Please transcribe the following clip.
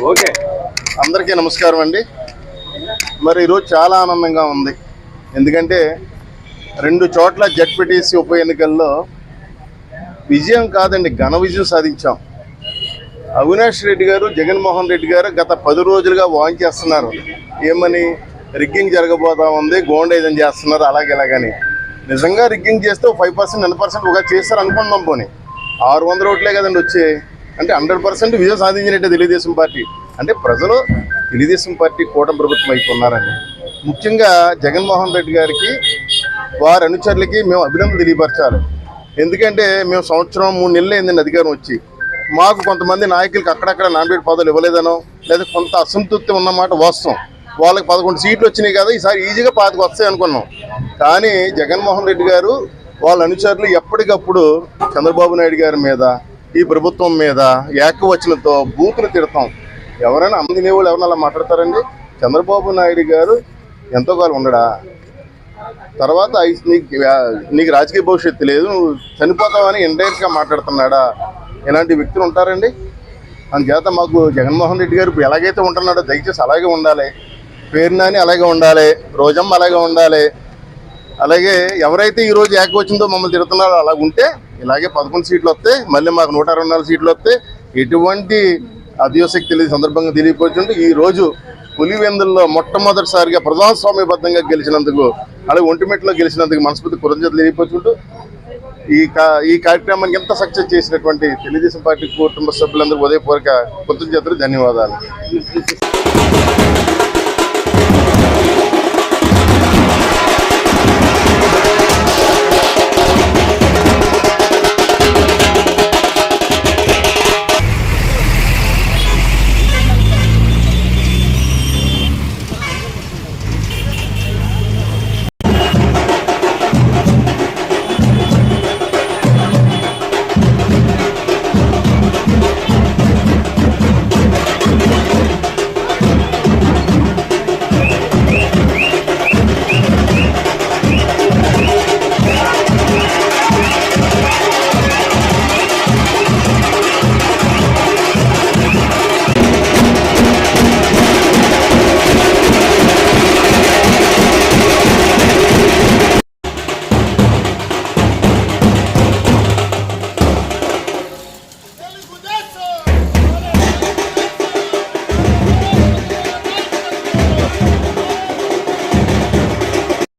Okay, అందరికీ నమస్కారం అండి. మరి ఈరోజు చాలా ఆనందంగా ఉంది. ఎందుకంటే 2 చోట్ల జడ్పీటీసీ ఉప ఎన్నికల్లో విజయం కాదండి, ఘన విజయం సాధించాం. అవినాష్ రెడ్డి గారు, జగన్మోహన్ రెడ్డి గారు గత 10 రోజులుగా వాంచేస్తున్నారు. ఏమని? రిగ్గింగ్ జరగబోతా ఉంది, గోండేజం చేస్తున్నారు, అలాగని. నిజంగా రిగ్గింగ్ చేస్తే 5% 9% ఒక చేస్తారు అనుకున్నాం. పోనీ 600 ఓట్లే కదండి వచ్చే, అంటే 100% విజయం సాధించినట్టే తెలుగుదేశం పార్టీ. అంటే ప్రజలు తెలుగుదేశం పార్టీ కూటమి ప్రభుత్వం అయిపోన్నారండి. ముఖ్యంగా జగన్మోహన్ రెడ్డి గారికి, వారి అనుచరులకి మేము అభినందనలు తెలియపరచాలి. ఎందుకంటే మేము 1 సంవత్సరం 3 నెలలు అయిందండి అధికారం వచ్చి. మాకు కొంతమంది నాయకులకి అక్కడక్కడ నామినేట్ పదవులు ఇవ్వలేదనో, లేదా కొంత అసంతృప్తి ఉన్నమాట వాస్తవం. వాళ్ళకి 11 సీట్లు వచ్చినాయి కదా, ఈసారి ఈజీగా 5 వస్తాయి అనుకున్నాం. కానీ జగన్మోహన్ రెడ్డి గారు వాళ్ళ అనుచరులు ఎప్పటికప్పుడు చంద్రబాబు నాయుడు గారి మీద, ఈ ప్రభుత్వం మీద ఏకవచనంతో బూతులు తిడతాం. ఎవరైనా తినేవాళ్ళు ఎవరైనా అలా మాట్లాడతారండి? చంద్రబాబు నాయుడు గారు ఎంతో కాలం ఉండడా? తర్వాత నీకు రాజకీయ భవిష్యత్తు లేదు, నువ్వు చనిపోతావని ఇండైరెక్ట్గా మాట్లాడుతున్నాడా? ఇలాంటి వ్యక్తులు ఉంటారండి. అందుచేత మాకు జగన్మోహన్ రెడ్డి గారు ఇప్పుడు ఎలాగైతే ఉంటున్నాడో దయచేసి అలాగే ఉండాలి. పేరునాని అలాగే ఉండాలి, రోజమ్మ అలాగే ఉండాలి. అలాగే ఎవరైతే ఈరోజు ఏకవచనంతో మమ్మల్ని తిడుతున్నారో అలా ఉంటే ఇలాగే 11 సీట్లు వస్తాయి, మళ్ళీ మాకు 124 సీట్లు వస్తాయి. ఎటువంటి అతిశక్తి తెలియని సందర్భంగా తెలియపోతుంటే ఈరోజు పులివెందుల్లో మొట్టమొదటిసారిగా ప్రజాస్వామ్యబద్ధంగా గెలిచినందుకు, అలాగే ఒంటిమెట్లో గెలిచినందుకు మనస్ఫూర్తి కృతజ్ఞతలు తెలియపోతుంటూ ఈ కార్యక్రమానికి ఎంత సక్సెస్ చేసినటువంటి తెలుగుదేశం పార్టీ కుటుంబ సభ్యులందరూ ఉదయపూర్వక కృతజ్ఞతలు, ధన్యవాదాలు.